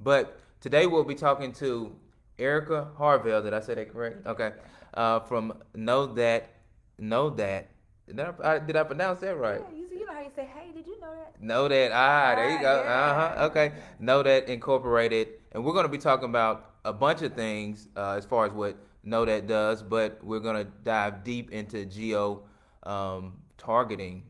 But today we'll be talking to Aireka Harvell. Did I say that correct? Okay. Yeah. From Know That. Did I pronounce that right? Yeah, you know how you say, hey, did you know that? Know That. Ah, there you go. Uh Yeah. huh. Okay. Know That Incorporated, and we're going to be talking about a bunch of things as far as what Know That does, but we're going to dive deep into geo targeting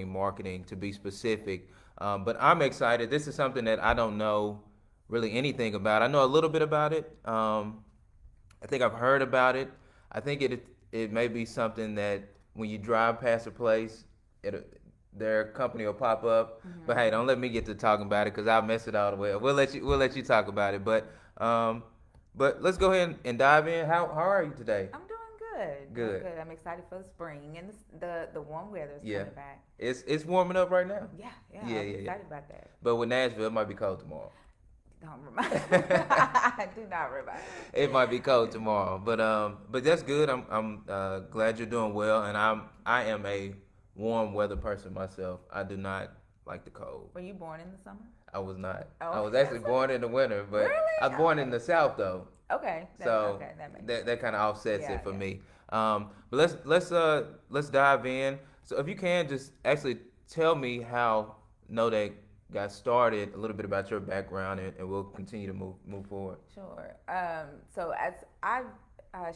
marketing to be specific. But I'm excited. This is something that I don't know really anything about. I know a little bit about it. I think I've heard about it. I think it may be something that when you drive past a place, their company will pop up. But hey, don't let me get to talking about it because I'll mess it all the way up. We'll let you talk about it. Um, but let's go ahead and dive in. How are you today? I'm doing good. Doing Good. good. I'm excited for the spring and the warm weather is Yeah. coming back. It's warming up right now. Yeah, yeah, Yeah, I'm yeah, yeah. excited about that. But with Nashville, it might be cold tomorrow. Don't remind. Do not remind It might be cold tomorrow, but that's good. I'm glad you're doing well, and I am a warm weather person myself. I do not like the cold. Were you born in the summer? I was not. I Oh, was actually born in the winter, but I was really? born in the south though, Okay. so Okay, that makes that sense. that kind of offsets Yeah, it for yeah. me. But let's dive in. So if you can just actually tell me how Know That got started, a little bit about your background, and we'll continue to move forward. Sure. So as I've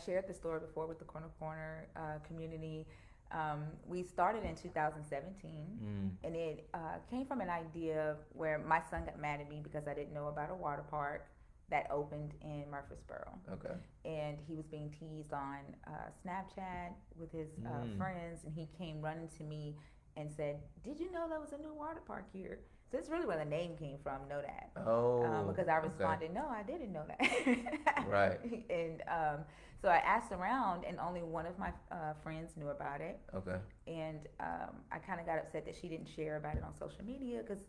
shared the story before with the Corner community, we started in 2017, Mm, and it came from an idea where my son got mad at me because I didn't know about a water park that opened in Murfreesboro, okay. and he was being teased on Snapchat with his Mm. friends, and he came running to me and said, "Did you know there was a new water park here?" So that's really where the name came from, Nodat. Oh, Because I okay. responded, "No, I didn't know that." Right. And so I asked around, and only one of my friends knew about it. Okay. And I kind of got upset that she didn't share about it on social media because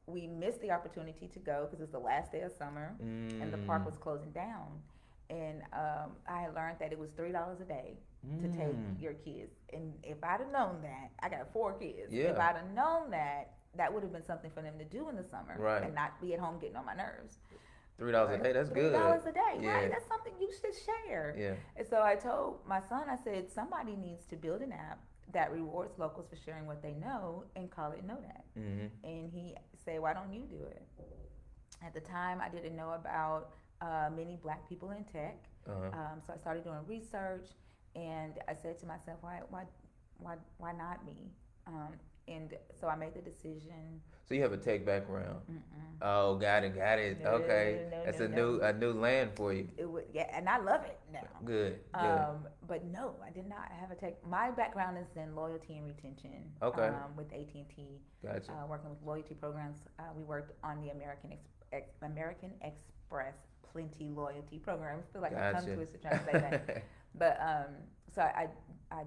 we missed the opportunity to go because it was the last day of summer and the park Mm. was closing down. And I had learned that it was $3 a day to take Mm. your kids. And if I'd have known that, I got 4 kids. If Yeah. I'd have known that, that would have been something for them to do in the summer Right. and not be at home getting on my nerves. $3 a Right? day. That's Three good. dollars a day, right? Yeah. That's something you should share. Yeah. And so I told my son, I said, somebody needs to build an app that rewards locals for sharing what they know and call it Know That. Mhm. And he said, why don't you do it? At the time, I didn't know about many black people in tech. Uh huh. So I started doing research, and I said to myself, why not me? And so I made the decision. So you have a tech background. Mm-mm. Oh, got it. No, Okay, no, that's no, a no. new land for you. It would, yeah, and I love it now. Good. Good. But no, I did not have a tech. My background is in loyalty and retention. Okay. With AT&T, Gotcha. working with loyalty programs. We worked on the American Express Plenty loyalty program. I feel like a tongue Gotcha. twister trying to say that. But so I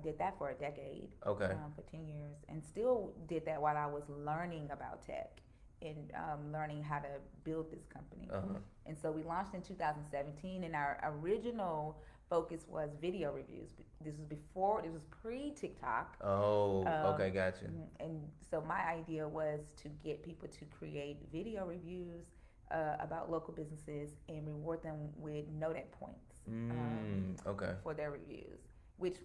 did that for a decade, Okay. for 10 years, and still did that while I was learning about tech and learning how to build this company. Uh huh. And so we launched in 2017, and our original focus was video reviews. This was pre TikTok. Oh. Okay. Gotcha. And so my idea was to get people to create video reviews about local businesses and reward them with Nodat points Okay. for their reviews, which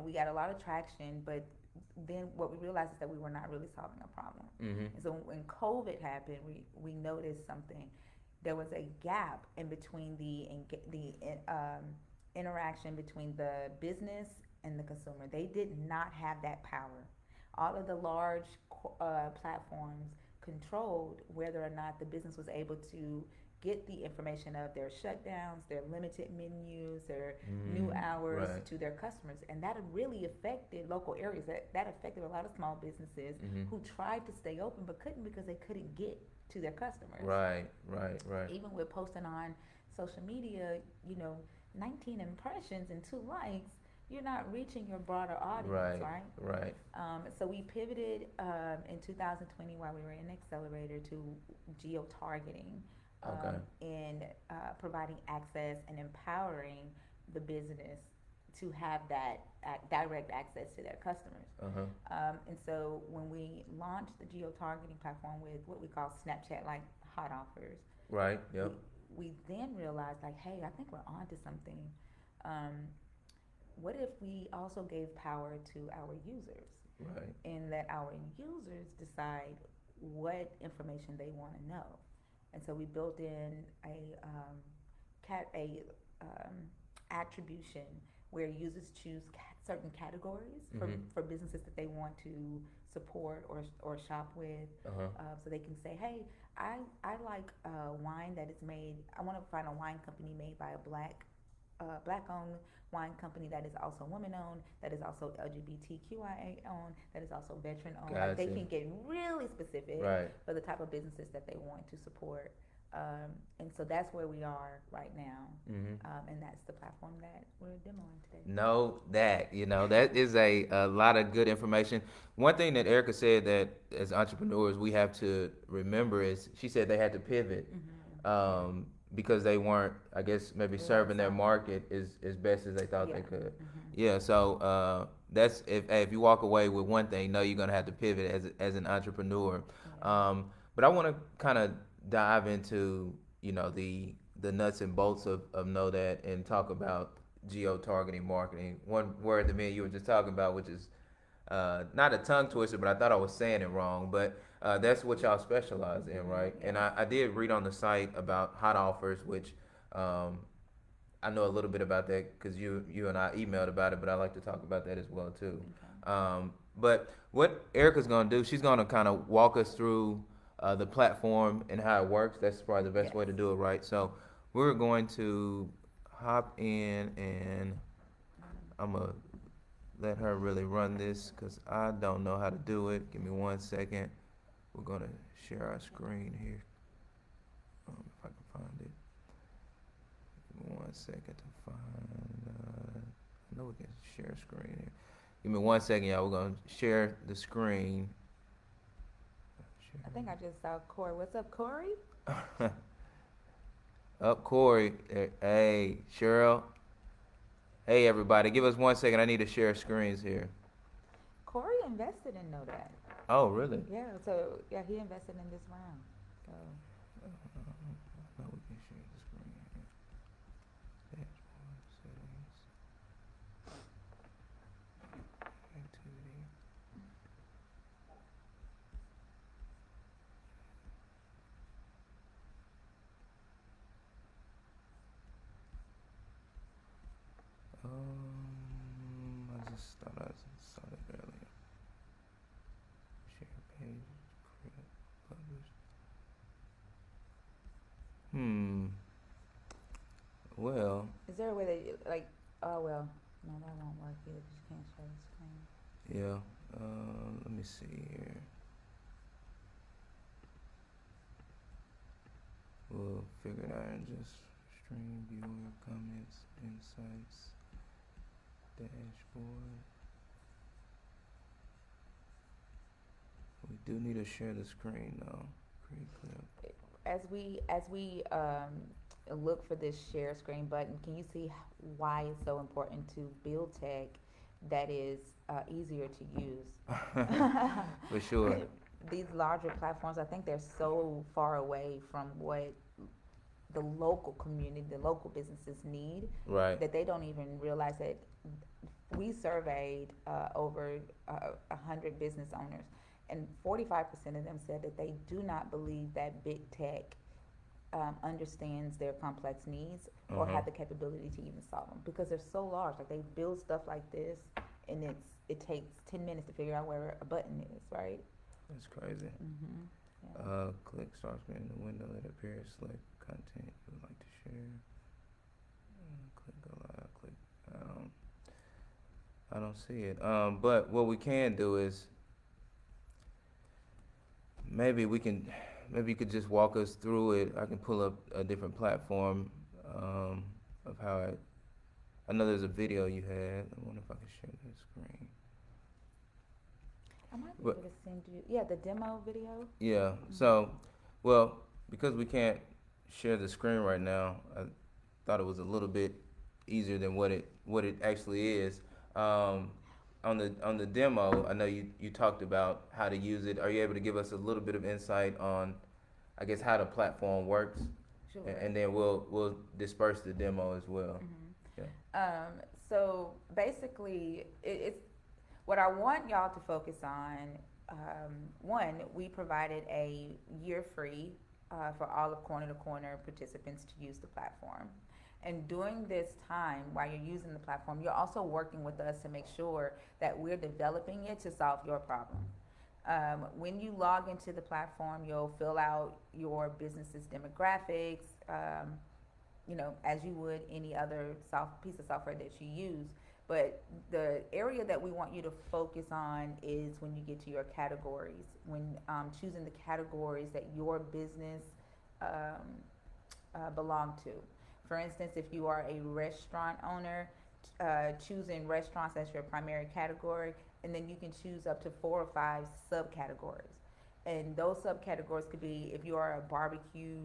we got a lot of traction, but then what we realized is that we were not really solving a problem. Mhm. And so when COVID happened, we noticed something. There was a gap in between the interaction between the business and the consumer. They did not have that power. All of the large platforms controlled whether or not the business was able to get the information of their shutdowns, their limited menus, their new hours Right. to their customers. And that really affected local areas. That affected a lot of small businesses Mhm. who tried to stay open but couldn't because they couldn't get to their customers. Right. Right. Right. Even with posting on social media, 19 impressions and 2 likes, you're not reaching your broader audience, Right. right? Right. So we pivoted in 2020 while we were in Accelerator to geo-targeting Okay. and providing access and empowering the business to have that direct access to their customers. Uh huh. And so when we launched the geo-targeting platform with what we call Snapchat like hot offers, Right. we Yep. we then realized like, hey, I think we're onto something. Um, what if we also gave power to our users, Right. and let our users decide what information they want to know? And so we built in a attribution where users choose certain categories Mm-hmm. for businesses that they want to support or shop with. Uh-huh. So they can say, hey, I like wine that is made. I want to find a wine company made by a black owned wine company that is also woman owned, that is also LGBTQIA owned, that is also veteran owned. Like, they Gotcha. can get really specific Right. for the type of businesses that they want to support. And so that's where we are right now. Mm-hmm. And that's the platform that we're demoing today. Know that, that is a lot of good information. One thing that Erica said that as entrepreneurs we have to remember is she said they had to pivot, Yeah. because they weren't, I guess, maybe We weren't serving their selling. market as best as they thought Yeah. they could. Mm-hmm. Yeah, so that's if you walk away with one thing, know you're gonna have to pivot as an entrepreneur. Yeah. But I want to kind of dive into the nuts and bolts of Know That and talk about geo-targeting marketing. One word that me and you were just talking about, which is not a tongue twister, but I thought I was saying it wrong. But that's what y'all specialize in, right? Mm-hmm. And Yes. I did read on the site about hot offers, which um, I know a little bit about that because you and I emailed about it, but I like to talk about that as well too. Okay. But what Erica's gonna do, she's gonna kind of walk us through the platform and how it works. That's probably the best Yes. way to do it, right? So we're going to hop in and I'm gonna let her really run this because I don't know how to do it. Give me 1 second. We're gonna share our screen here. If I can find it. Give me 1 second to find. I know we can share screen here. Give me 1 second, y'all. We're gonna share the screen. I think I just saw Corey. What's up, Corey? Up, Corey. Hey, Cheryl. Hey, everybody. Give us 1 second. I need to share screens here. Corey invested in Nodat. Oh, really? Yeah. So yeah, he invested in this round. So No, we can share the screen here. Dashboard settings. Activity. I just thought I saw that earlier. Share page, create, publish. Hmm. Well, is there a way that like? Oh well, no, that won't work either because you can't share the screen. yeah. Let me see here. We'll figure it out and just stream viewer comments, insights, dashboard. We do need to share the screen though. Create clip. As we look for this share screen button, can you see why it's so important to build tech that is easier to use? For sure. These larger platforms, I think they're so far away from what the local community, the local businesses need, Right. that they don't even realize that. We surveyed over 100 business owners, and 45% of them said that they do not believe that big tech understands their complex needs or Uh-huh. have the capability to even solve them because they're so large. Like, they build stuff like this, and it takes 10 minutes to figure out where a button is, right? That's crazy. Mm-hmm. Yeah. Click start screen in the window that appears. Select content you would like to share. Click go live. Click. I don't see it. But what we can do is maybe we can, maybe you could just walk us through it. I can pull up a different platform of how I know there's a video you had. I wonder if I can share that screen. I might be But able to send you, yeah, the demo video. yeah, Mm-hmm. so well because we can't share the screen right now, I thought it was a little bit easier than what it actually is. Um, on the demo, I know you talked about how to use it. Are you able to give us a little bit of insight on, I guess, how the platform works? Sure. and then we'll disperse the demo as well. Yeah. So basically, it's what I want y'all to focus on. One, we provided a year free for all of Corner to Corner participants to use the platform. And during this time, while you're using the platform, you're also working with us to make sure that we're developing it to solve your problem. When you log into the platform, you'll fill out your business's demographics, as you would any other piece of software that you use. But the area that we want you to focus on is when you get to your categories, when choosing the categories that your business um, belong to. For instance, if you are a restaurant owner, choosing restaurants as your primary category, and then you can choose up to 4 or 5 subcategories. And those subcategories could be if you are a barbecue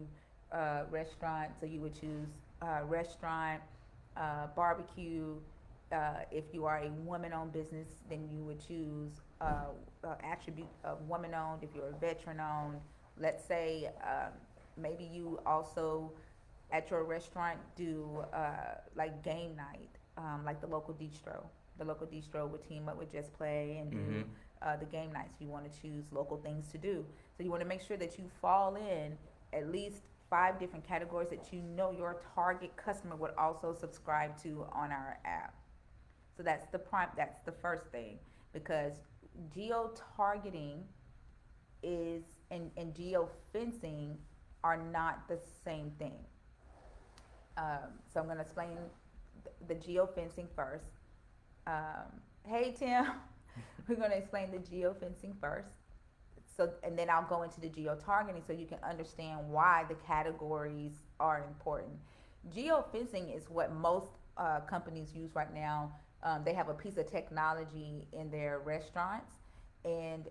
restaurant, so you would choose restaurant, barbecue. If you are a woman-owned business, then you would choose attribute of woman-owned. If you're a veteran-owned, let's say maybe you also at your restaurant do like game night, like the local distro. The local distro would team up with Just Play and do the game nights. You want to choose local things to do. So you want to make sure that you fall in at least 5 different categories that you know your target customer would also subscribe to on our app. So that's the first thing, because geo targeting is and geo fencing are not the same thing. So I'm going to explain the geo fencing first. Hey Tim, we're going to explain the geo fencing first. So and then I'll go into the geo targeting so you can understand why the categories are important. Geo fencing is what most companies use right now. They have a piece of technology in their restaurants, and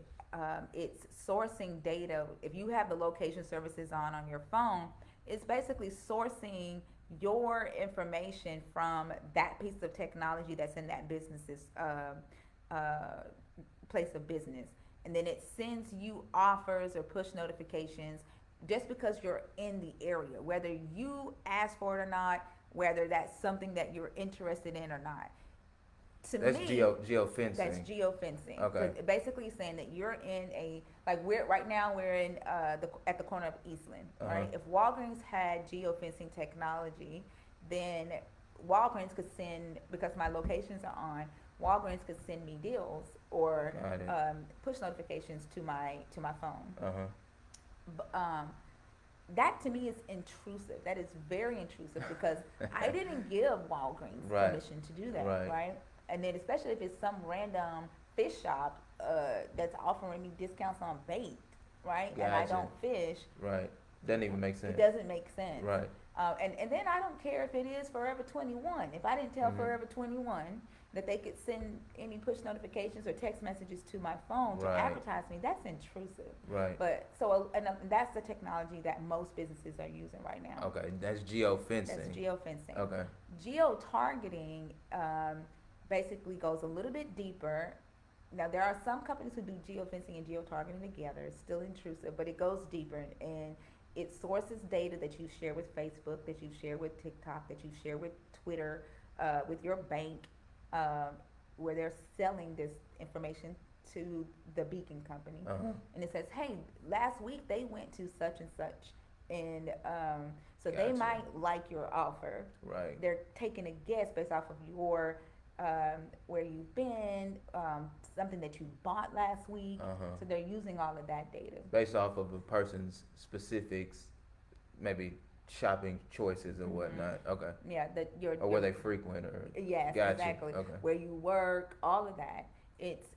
it's sourcing data. If you have the location services on your phone, it's basically sourcing your information from that piece of technology that's in that business's place of business. And then it sends you offers or push notifications just because you're in the area, whether you ask for it or not, whether that's something that you're interested in or not. To That's me, geo fencing. that's geofencing. Okay. So basically saying that you're in we're right now we're in at the corner of Eastland, right? If Walgreens had geofencing technology, then Walgreens could send, because my locations are on, Walgreens could send me deals or push notifications to my phone. That to me is intrusive. That is very intrusive because I didn't give Walgreens permission to do that, right? And then especially if it's some random fish shop that's offering me discounts on bait, right? Gotcha. And I don't fish. Right. Doesn't even make sense. It doesn't make sense. Right. And then I don't care if it is Forever 21. If I didn't tell Forever 21 that they could send any push notifications or text messages to my phone to advertise me, that's intrusive. Right. But so and that's the technology that most businesses are using right now. Okay, that's geofencing. That's geofencing. Okay. Geo-targeting basically goes a little bit deeper. Now there are some companies who do geofencing and geo-targeting together. It's still intrusive, but it goes deeper, and it sources data that you share with Facebook, that you share with TikTok, that you share with Twitter, with your bank, where they're selling this information to the beacon company. And it says, hey, last week they went to such and such, and so they might like your offer. Right. They're taking a guess based off of your where you've been, something that you bought last week. So they're using all of that data based off of a person's specifics, maybe shopping choices or whatnot. Okay. Yeah, or where they frequent or. Yes, gotcha. Exactly. Okay. Where you work, all of that. It's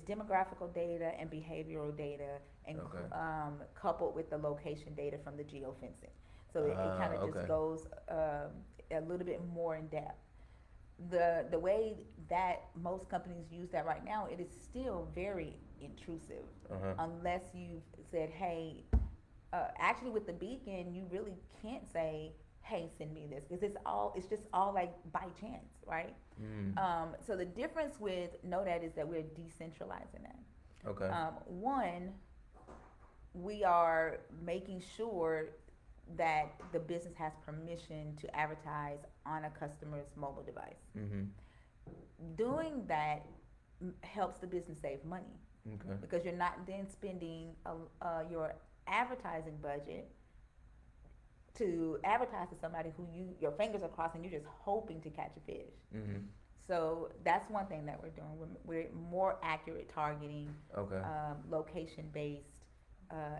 demographical data and behavioral data, and coupled with the location data from the geofencing. So it kind of just goes a little bit more in depth. The way that most companies use that right now, it is still very intrusive, unless you've said, hey, actually with the beacon, you really can't say, hey, send me this, because it's just all like by chance, right? So the difference with Nodat is that we're decentralizing that. Okay. One, we are making sure that the business has permission to advertise on a customer's mobile device. Mm-hmm. Doing that helps the business save money Okay. because you're not then spending your advertising budget to advertise to somebody who your fingers are crossed and you're just hoping to catch a fish. Mm-hmm. So that's one thing that we're doing. We're more accurate targeting, Okay. location based,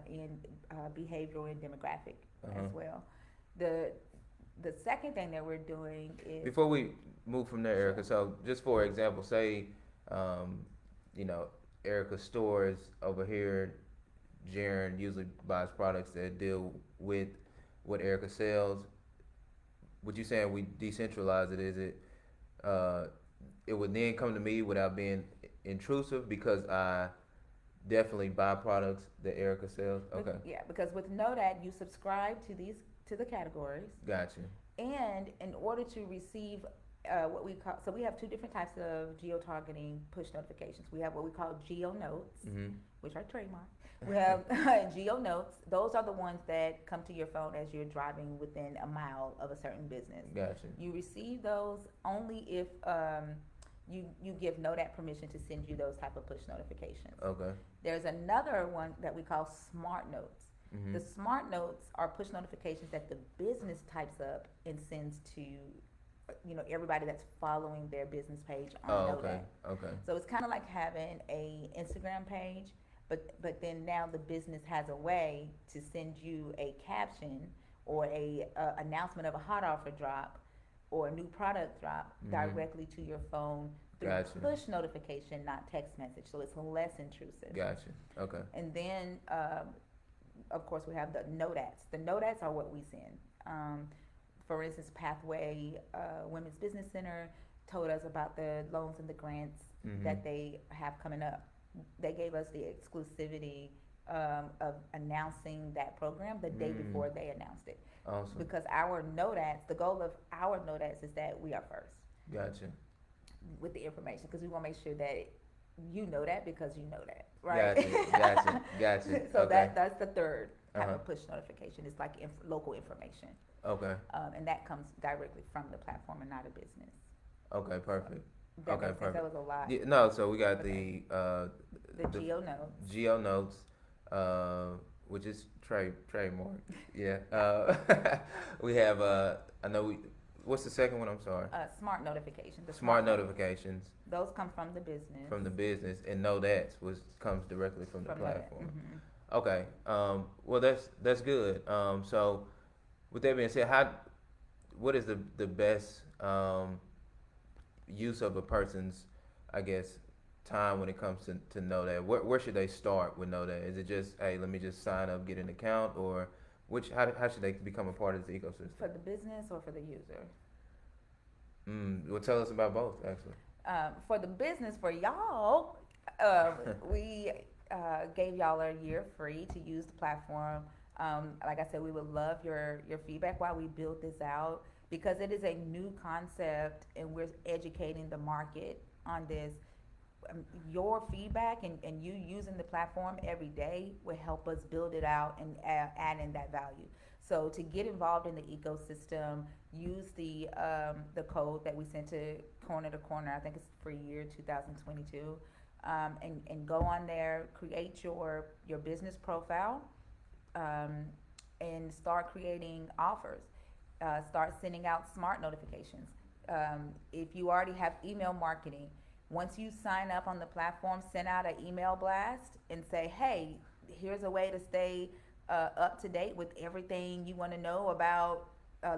in behavioral and demographic Uh-huh. as well. The the second thing that we're doing is Before we move from there, sure. Erica, so just for example, say, um, you know, Erica's stores over here, Jaren usually buys products that deal with what Erica sells. Would you say we decentralize it? Is it uh, it would then come to me without being intrusive because I definitely buy products that Erica sells? Okay, Yeah, because with Nodat, you subscribe to the categories, gotcha. and in order to receive what we call, so we have two different types of geo targeting push notifications. We have what we call geo notes, Mm-hmm. which are trademark. We have geo notes. Those are the ones that come to your phone as you're driving within a mile of a certain business. Gotcha. You receive those only if you give Nodat permission to send you those type of push notifications. Okay. There's another one that we call smart notes. Mm-hmm. The smart notes are push notifications that the business types up and sends to everybody that's following their business page on Oh, Nodat. okay. Okay. So it's kind of like having a Instagram page, but then now the business has a way to send you a caption or a announcement of a hot offer drop or a new product drop Mm-hmm. directly to your phone through Gotcha. push notification, not text message. So it's less intrusive. Gotcha. Okay. And then, of course, we have the Nodats. The Nodats are what we send. For instance, Pathway Women's Business Center told us about the loans and the grants Mm-hmm. that they have coming up. They gave us the exclusivity of announcing that program the day before they announced it. Awesome. Because our Nodats, the goal of our Nodats is that we are first Gotcha. with the information because we want to make sure that you know that because you know that, right? Gotcha. Gotcha. So Okay. that's the third type Uh-huh. of push notification. It's like local information, Okay. and that comes directly from the platform and not a business. Okay. Perfect. That Okay, makes sense. That perfect. was a lot. Yeah, no, so we got Okay. The the geo notes, Geo Notes, which is trademark. Yeah. We have I know we. What's the second one? I'm sorry. smart notifications. The Smart notes. notifications Those come from the business. from the business, and know that was comes directly from the from platform. The, Okay. Well, that's good. So with that being said, what is the best use of a person's, I guess, time when it comes to know that? Where should they start with know that? Is it just, hey, let me just sign up, get an account, or how should they become a part of this ecosystem? for the business or for the user? Well, tell us about both, actually. For the business, for y'all, we gave y'all a year free to use the platform. Like I said, we would love your feedback while we build this out because it is a new concept and we're educating the market on this. Your feedback and you using the platform every day will help us build it out and add in that value. So to get involved in the ecosystem, use the code that we sent to Corner to Corner. I think it's for year 2022, and go on there, create your business profile, and start creating offers. Start sending out smart notifications. If you already have email marketing, once you sign up on the platform, send out an email blast and say, hey, here's a way to stay up to date with everything you want to know about,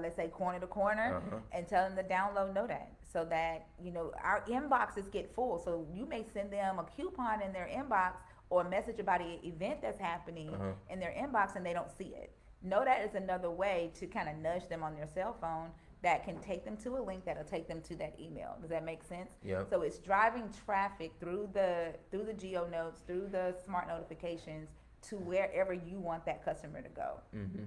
let's say, Corner to Corner, Uh-huh. and tell them to download Nodat so that, our inboxes get full. So you may send them a coupon in their inbox or a message about an event that's happening Uh-huh. in their inbox and they don't see it. Nodat is another way to kind of nudge them on their cell phone that can take them to a link that'll take them to that email. Does that make sense? Yep. So it's driving traffic through the geo notes, through the smart notifications to wherever you want that customer to go. Mm-hmm.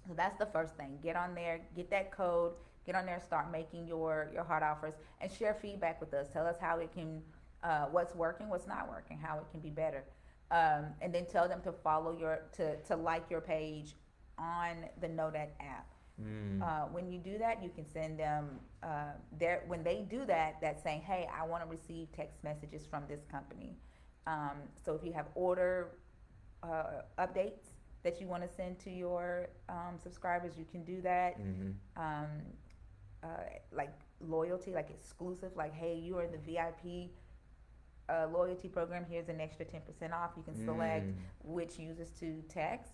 So that's the first thing. Get on there, get that code, get on there, start making your hot offers, and share feedback with us. Tell us how it can, what's working, what's not working, how it can be better, and then tell them to follow to like your page on the Nodat app. Mm. When you do that, you can send them when they do that, that's saying, "Hey, I want to receive text messages from this company." So if you have order updates that you want to send to your subscribers, you can do that. Mm-hmm. Um, uh, like loyalty, like exclusive, like, "Hey, you are in the VIP loyalty program. Here's an extra 10% off." You can select Mm. which users to text.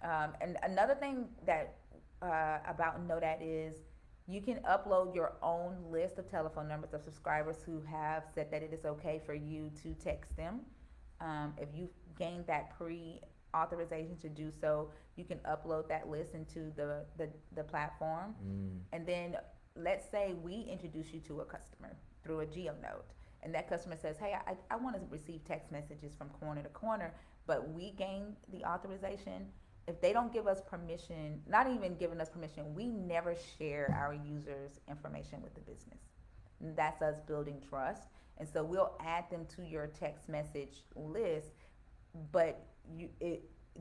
And another thing that about Nodat is you can upload your own list of telephone numbers of subscribers who have said that it is okay for you to text them. If you've gained that authorization to do so, you can upload that list into the platform. Mm. And then let's say we introduce you to a customer through a geo note, and that customer says, "Hey, I want to receive text messages from corner to corner," but we gain the authorization. If they don't give us permission, not even giving us permission, we never share our users' information with the business. And that's us building trust. And so we'll add them to your text message list, but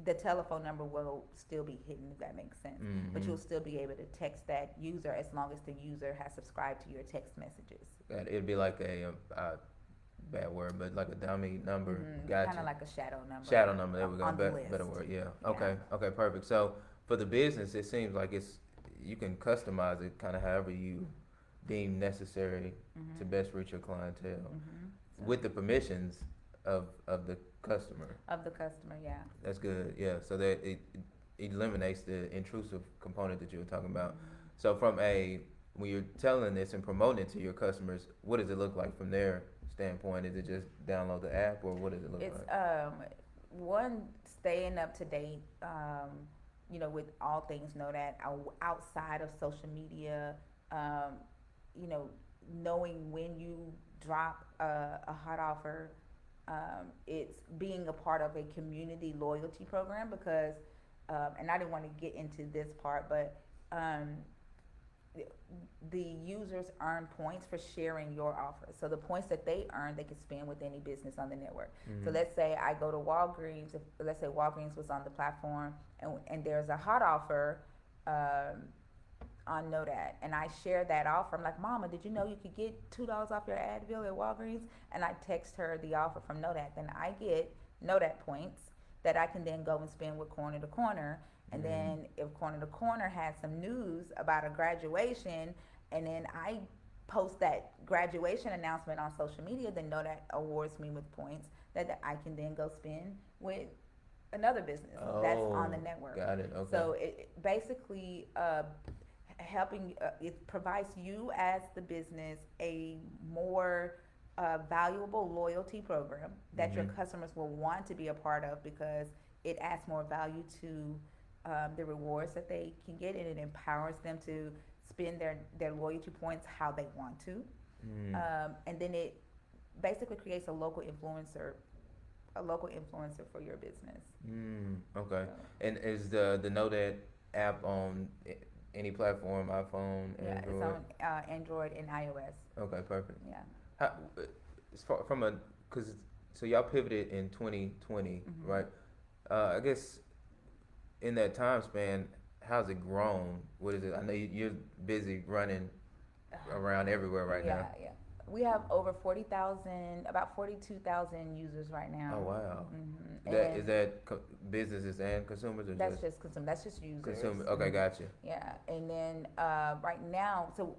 the telephone number will still be hidden, if that makes sense. Mm-hmm. But you'll still be able to text that user as long as the user has subscribed to your text messages. It'd be like a bad word, but like a dummy number. Mm-hmm. Gotcha. Kind of like a shadow number. Shadow number. There we go. On the list. Better word. Yeah. Yeah. Okay. Okay. Perfect. So for the business, it seems like you can customize it kind of however you deem necessary Mm-hmm. to best reach your clientele Mm-hmm. So, with the permissions of the customer. of the customer, yeah. That's good. Yeah. So that it eliminates the intrusive component that you were talking about. Mm-hmm. So when you're telling this and promoting it to your customers, what does it look like from their standpoint? Is it just download the app, or what does it look It's like? one, staying up to date, with all things Nodat outside of social media, um, knowing when you drop a hot offer. It's being a part of a community loyalty program because, and I didn't want to get into this part, but um, the users earn points for sharing your offer. So the points that they earn, they can spend with any business on the network. Mm-hmm. So let's say I go to Walgreens. Let's say Walgreens was on the platform, and there's a hot offer on Nodat, and I share that offer. I'm like, "Mama, did you know you could get $2 off your Advil at Walgreens?" And I text her the offer from Nodat. Then I get Nodat points that I can then go and spend with Corner to Corner. And then if Corner to Corner has some news about a graduation, and then I post that graduation announcement on social media, then Nodat awards me with points that I can then go spend with another business that's on the network. Got it. Okay. So it basically it provides you as the business a more valuable loyalty program that your customers will want to be a part of because it adds more value to the rewards that they can get, and it empowers them to spend their loyalty points how they want to. And then it basically creates a local influencer for your business. Okay. So, And is the Nodat app on any platform, iPhone, yeah, Android? it's on Android and iOS. Okay, perfect. Yeah. How, as far so y'all pivoted in 2020, right? I guess in that time span, how's it grown? What is it? I know you're busy running around everywhere right now. Yeah. We have over 40,000, about 42,000 users right now. Oh wow. Mm-hmm. Is that businesses and consumers, or That's just consumer. That's just users. consumer? Okay, gotcha. Yeah, and then right now, so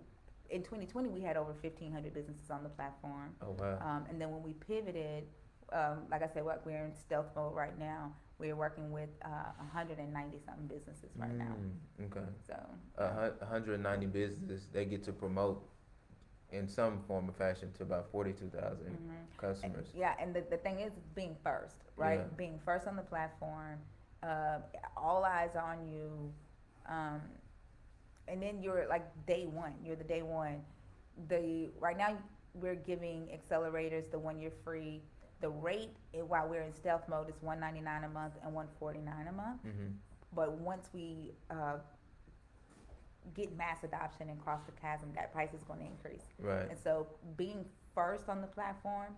in 2020 we had over 1,500 businesses on the platform. Oh wow. And then when we pivoted, like I said, we're in stealth mode right now. We're working with 190 something businesses right now. Okay. So 190 businesses, they get to promote in some form or fashion to about 42,000 customers. Yeah, and the thing is being first, right? Yeah. Being first on the platform, all eyes on you, and then you're like day one. You're the day one. Right now we're giving accelerators the 1 year free. The rate while we're in stealth mode is $199 a month and $149 a month. But once we get mass adoption and cross the chasm, that price is going to increase. Right. And so being first on the platform,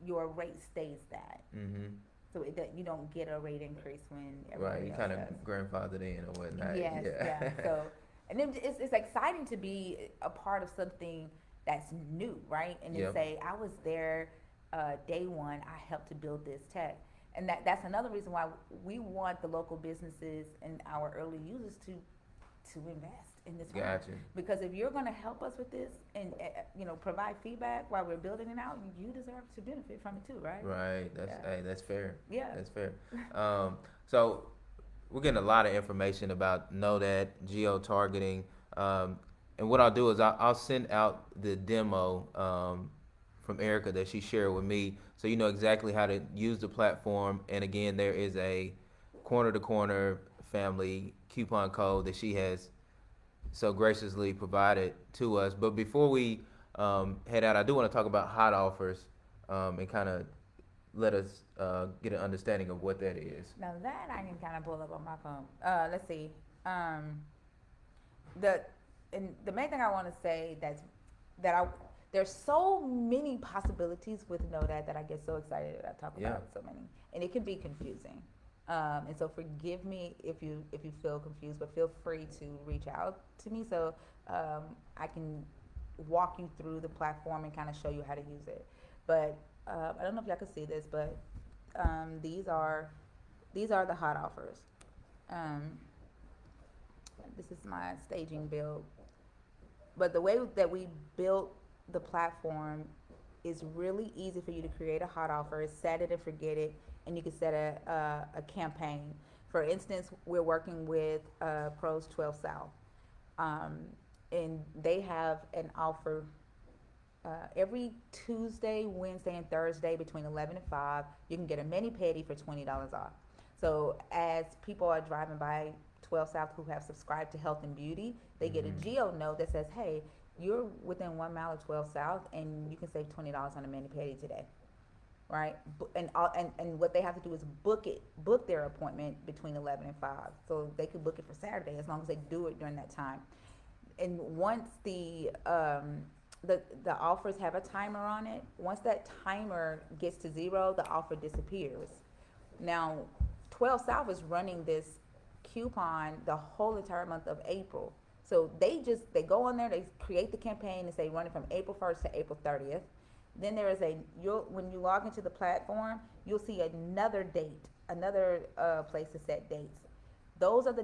your rate stays that. so you don't get a rate increase when Right, everybody you else kind of does. grandfathered in or whatnot. Yes, yeah. Yeah. So, and then it's exciting to be a part of something that's new, right? And then Yep. say, I was there day one. I helped to build this tech, and that's another reason why we want the local businesses and our early users to invest in this firm. Gotcha. Because if you're going to help us with this and provide feedback while we're building it out, you deserve to benefit from it too, right? Right. That's Yeah. hey, that's fair. Yeah. That's fair. So we're getting a lot of information about Nodat, geo-targeting, and what I'll do is I'll send out the demo from Erica that she shared with me, so you know exactly how to use the platform. And again, there is a corner to corner family coupon code that she has so graciously provided to us. But before we head out, I do want to talk about hot offers and kind of let us get an understanding of what that is. Now that I can kind of pull up on my phone. Let's see. Um, the and the main thing I want to say that I there's so many possibilities with Nodat that I get so excited that I talk Yeah. about so many, and it can be confusing. And so forgive me if you feel confused, but feel free to reach out to me so I can walk you through the platform and kind of show you how to use it. But I don't know if y'all can see this, but um, these are these are the hot offers. Um, this is my staging build. But the way that we built the platform is really easy for you to create a hot offer, set it and forget it, and you can set a campaign. For instance, we're working with Pros 12 South, um, and they have an offer every Tuesday, Wednesday, and Thursday between 11 and 5. You can get a mini petty for $20 off. So as people are driving by 12 South who have subscribed to Health and Beauty, they get a Mm-hmm. geo note that says, "Hey, you're within 1 mile of 12 South, and you can save $20 on a mani pedi today." Right? And what they have to do is book their appointment between 11 and 5. So they could book it for Saturday as long as they do it during that time. And once the offers have a timer on it, once that timer gets to zero, the offer disappears. Now, 12 South is running this coupon the whole entire month of April. So they go on there, they create the campaign and say run it from April 1st to April 30th. Then there is when you log into the platform, you'll see another date, another place to set dates. Those are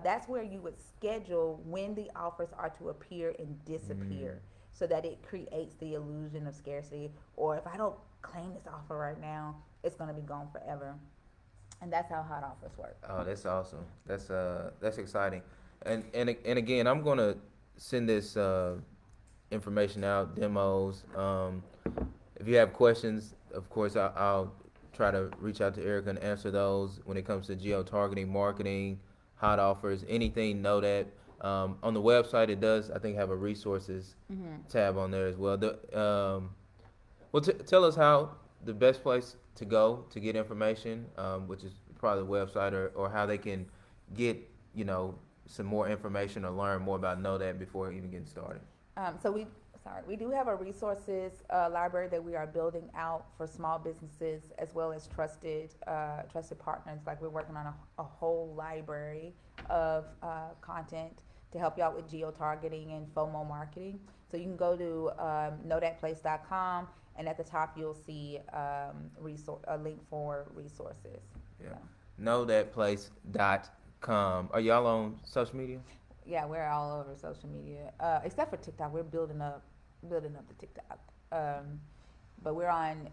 that's where you would schedule when the offers are to appear and disappear, so that it creates the illusion of scarcity. Or if I don't claim this offer right now, it's going to be gone forever. And that's how hot offers work. Oh, that's awesome. That's exciting. And again, I'm gonna send this information out, demos. If you have questions, of course, I'll try to reach out to Erica and answer those when it comes to geo-targeting marketing, hot offers, anything. Know that on the website it does, I think, have a resources Mm-hmm. tab on there as well. Well, tell us how the best place to go to get information, which is probably the website, or how they can get some more information or learn more about Know That before even getting started. So we do have a resources library that we are building out for small businesses as well as trusted partners. Like we're working on a whole library of content to help you out with geo targeting and FOMO marketing. So you can go to knowthatplace.com, and at the top you'll see a link for resources. Yeah. So, Knowthatplace.com. Are y'all on social media? yeah, we're all over social media, except for TikTok. We're building up the TikTok. But we're on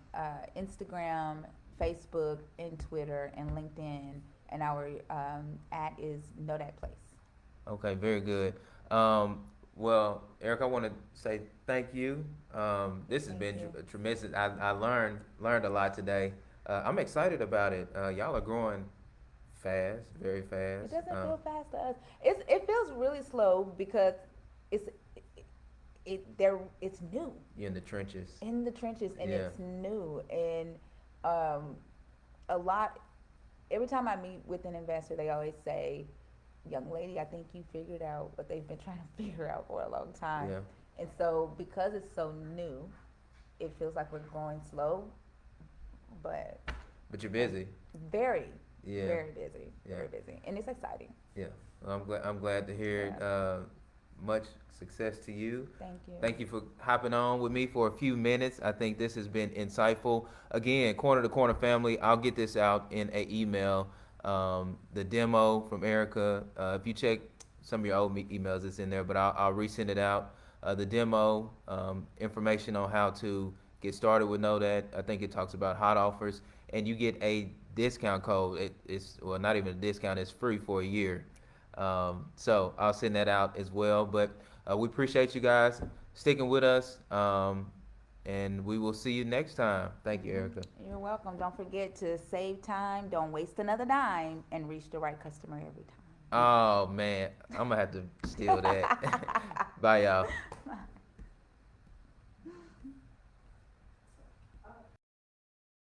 Instagram, Facebook, and Twitter, and LinkedIn, and our at is Know That Place. Okay, very good. Well, Eric, I want to say thank you. This has Thank been you. tremendous. I learned a lot today. I'm excited about it. Y'all are growing fast, very It fast. doesn't feel fast to us. It feels really slow because it's it's new You're in the trenches. in the trenches, and Yeah. it's new, and um, a lot. Every time I meet with an investor, they always say, "Young lady, I think you figured out what they've been trying to figure out for a long time." Yeah. And so, because it's so new, it feels like we're growing slow, but But you're busy. Very, Yeah, very busy, yeah, very busy, and it's exciting. yeah. Well, I'm glad to hear Yeah. it. Much success to you. Thank you. Thank you for hopping on with me for a few minutes. I think this has been insightful. Again, Corner to Corner family, I'll get this out in a email. The demo from Erica. If you check some of your old emails, it's in there, but I'll resend it out. The demo, information on how to get started with Nodat. I think it talks about hot offers, and you get a discount code. It's well, not even a discount. It's free for a year. So I'll send that out as well. But we appreciate you guys sticking with us, and we will see you next time. Thank you, Erica. You're welcome. Don't forget to save time. Don't waste another dime, and reach the right customer every Oh man, I'm gonna have to steal that. Bye, y'all. time.